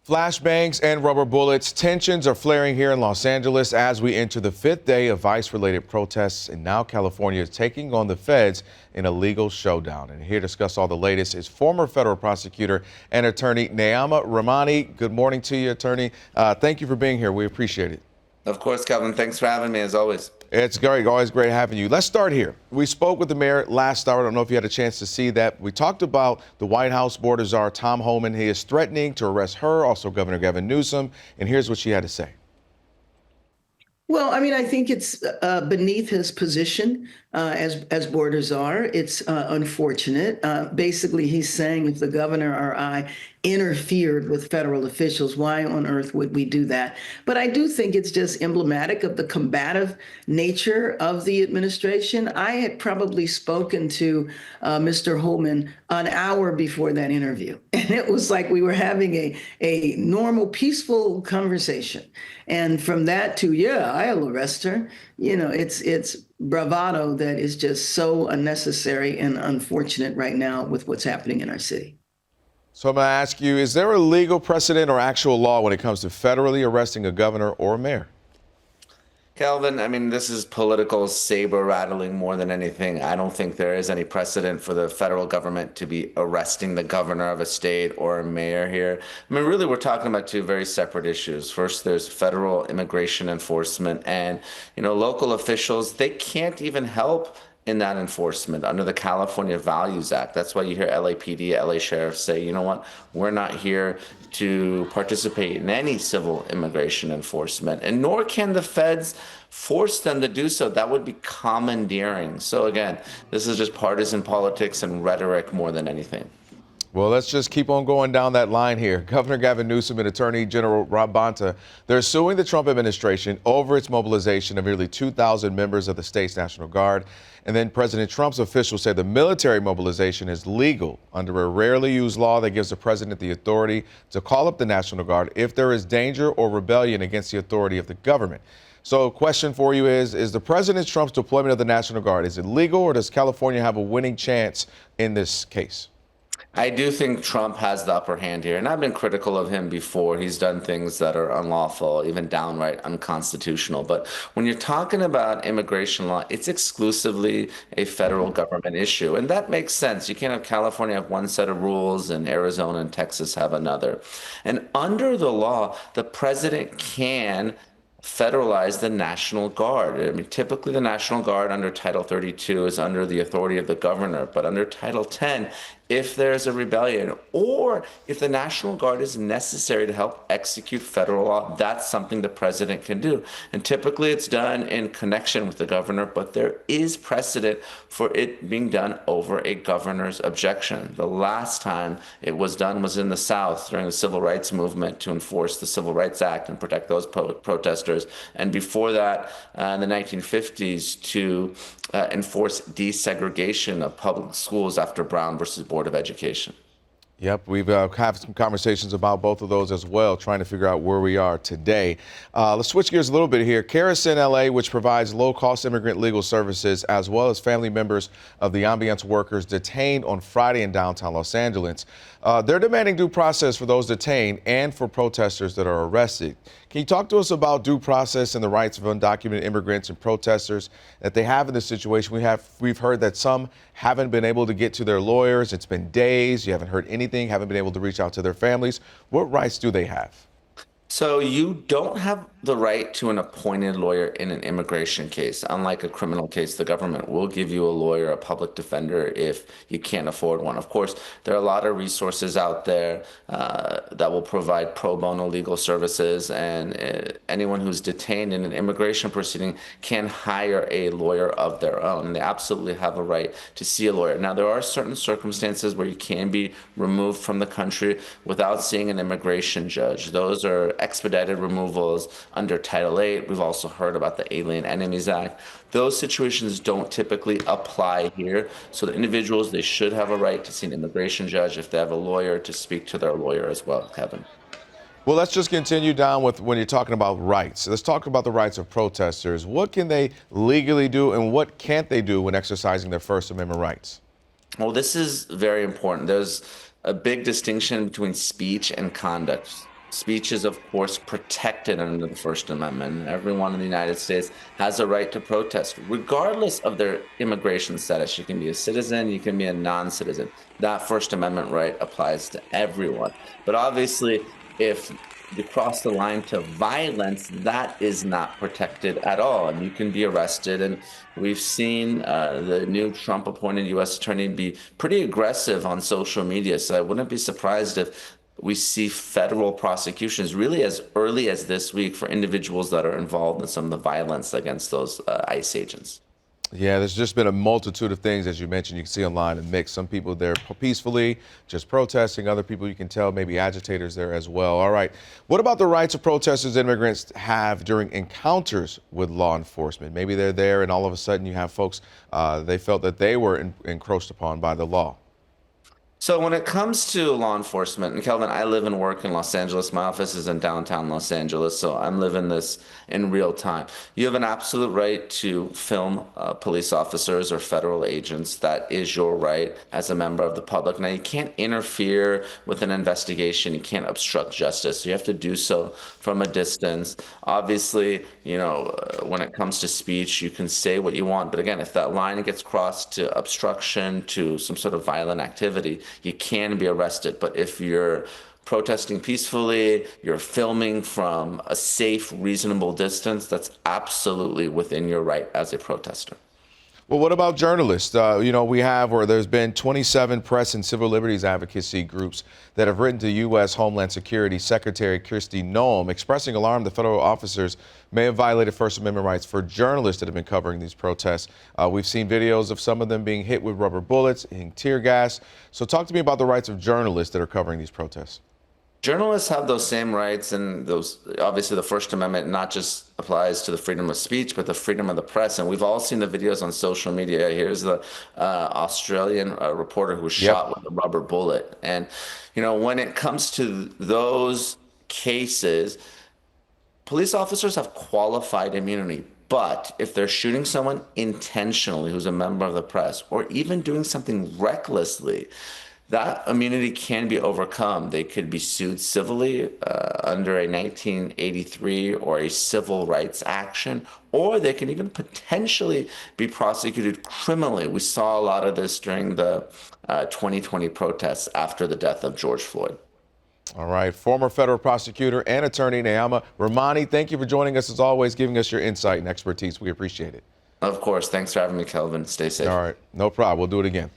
Flashbangs and rubber bullets. Tensions are flaring here in Los Angeles as we enter the fifth day of ICE-related protests. And now California is taking on the feds in a legal showdown. And here to discuss all the latest is former federal prosecutor and attorney Neama Rahmani. Good morning to you, attorney. Thank you for being here. We appreciate it. Of course, Calvin. Thanks for having me, as always. It's great. Always great having you. Let's start here. We spoke with the mayor last hour. I don't know if you had a chance to see that. We talked about the White House border czar, Tom Homan. He is threatening to arrest her, also Governor Gavin Newsom. And here's what she had to say. Well, I mean, I think it's beneath his position as border czar. It's unfortunate. Basically, he's saying if the governor or I interfered with federal officials, why on earth would we do that? But I do think it's just emblematic of the combative nature of the administration. I had probably spoken to Mr. Holman an hour before that interview, and it was like we were having a normal, peaceful conversation. And from that to, yeah, I'll arrest her, it's bravado that is just so unnecessary and unfortunate right now with what's happening in our city. So I'm going to ask you, is there a legal precedent or actual law when it comes to federally arresting a governor or a mayor? Calvin, I mean, this is political saber rattling more than anything. I don't think there is any precedent for the federal government to be arresting the governor of a state or a mayor here. I mean, really, we're talking about two very separate issues. First, there's federal immigration enforcement, and, local officials, they can't even help in that enforcement under the California Values Act. That's why you hear LAPD, LA sheriffs say, you know what, we're not here to participate in any civil immigration enforcement, and nor can the feds force them to do so. That would be commandeering. So again, this is just partisan politics and rhetoric more than anything. Well, let's just keep on going down that line here. Governor Gavin Newsom and Attorney General Rob Bonta, they're suing the Trump administration over its mobilization of nearly 2,000 members of the state's National Guard. And then President Trump's officials say the military mobilization is legal under a rarely used law that gives the president the authority to call up the National Guard if there is danger or rebellion against the authority of the government. So question for you is the President Trump's deployment of the National Guard, is it legal, or does California have a winning chance in this case? I do think Trump has the upper hand here, and I've been critical of him before. He's done things that are unlawful, even downright unconstitutional. But when you're talking about immigration law, it's exclusively a federal government issue, and that makes sense. You can't have California have one set of rules and Arizona and Texas have another. And under the law, the president can federalize the National Guard. I mean, typically the National Guard under Title 32 is under the authority of the governor, but under Title 10, if there's a rebellion or if the National Guard is necessary to help execute federal law, that's something the president can do. And typically it's done in connection with the governor, but there is precedent for it being done over a governor's objection. The last time it was done was in the South during the Civil Rights Movement to enforce the Civil Rights Act and protect those protesters. And before that, in the 1950s, to enforce desegregation of public schools after Brown versus Board of Education. Yep, we've had some conversations about both of those as well, trying to figure out where we are today. Let's switch gears a little bit here. Caris in LA, which provides low-cost immigrant legal services, as well as family members of the ambiance workers detained on Friday in downtown Los Angeles. They're demanding due process for those detained and for protesters that are arrested. Can you talk to us about due process and the rights of undocumented immigrants and protesters that they have in this situation? We've heard that some haven't been able to get to their lawyers. It's been days. You haven't heard anything, haven't been able to reach out to their families. What rights do they have? So you don't have the right to an appointed lawyer in an immigration case. Unlike a criminal case, the government will give you a lawyer, a public defender, if you can't afford one. Of course, there are a lot of resources out there that will provide pro bono legal services, and anyone who's detained in an immigration proceeding can hire a lawyer of their own. And they absolutely have a right to see a lawyer. Now, there are certain circumstances where you can be removed from the country without seeing an immigration judge. Those are expedited removals under Title 8. We've also heard about the Alien Enemies Act. Those situations don't typically apply here. So the individuals, they should have a right to see an immigration judge if they have a lawyer to speak to their lawyer as well, Kevin. Well, let's just continue down with when you're talking about rights. Let's talk about the rights of protesters. What can they legally do and what can't they do when exercising their First Amendment rights? Well, this is very important. There's a big distinction between speech and conduct. Speech is, of course, protected under the First Amendment. Everyone in the United States has a right to protest, regardless of their immigration status. You can be a citizen, you can be a non-citizen. That First Amendment right applies to everyone. But obviously, if you cross the line to violence, that is not protected at all, and you can be arrested. And we've seen the new Trump-appointed U.S. attorney be pretty aggressive on social media. So I wouldn't be surprised if we see federal prosecutions really as early as this week for individuals that are involved in some of the violence against those ICE agents. Yeah, there's just been a multitude of things, as you mentioned, you can see online, a mix. Some people there peacefully, just protesting. Other people, you can tell, maybe agitators there as well. All right. What about the rights of protesters immigrants have during encounters with law enforcement? Maybe they're there and all of a sudden you have folks, they felt that they were encroached upon by the law. So when it comes to law enforcement, and Kelvin, I live and work in Los Angeles. My office is in downtown Los Angeles, so I'm living this in real time. You have an absolute right to film police officers or federal agents. That is your right as a member of the public. Now, you can't interfere with an investigation. You can't obstruct justice. You have to do so from a distance. Obviously, when it comes to speech, you can say what you want. But again, if that line gets crossed to obstruction, to some sort of violent activity, you can be arrested. But if you're protesting peacefully, you're filming from a safe, reasonable distance, that's absolutely within your right as a protester. Well, what about journalists? There's been 27 press and civil liberties advocacy groups that have written to U.S. Homeland Security Secretary Kristi Noem expressing alarm that federal officers may have violated First Amendment rights for journalists that have been covering these protests. We've seen videos of some of them being hit with rubber bullets, hitting tear gas. So talk to me about the rights of journalists that are covering these protests. Journalists have those same rights, and those obviously the First Amendment not just applies to the freedom of speech, but the freedom of the press. And we've all seen the videos on social media. Here's the Australian reporter who was shot with a rubber bullet. And when it comes to those cases, police officers have qualified immunity. But if they're shooting someone intentionally who's a member of the press, or even doing something recklessly, that immunity can be overcome. They could be sued civilly under a 1983 or a civil rights action, or they can even potentially be prosecuted criminally. We saw a lot of this during the 2020 protests after the death of George Floyd. All right. Former federal prosecutor and attorney Neama Rahmani, thank you for joining us as always, giving us your insight and expertise. We appreciate it. Of course. Thanks for having me, Kelvin. Stay safe. All right. No problem. We'll do it again.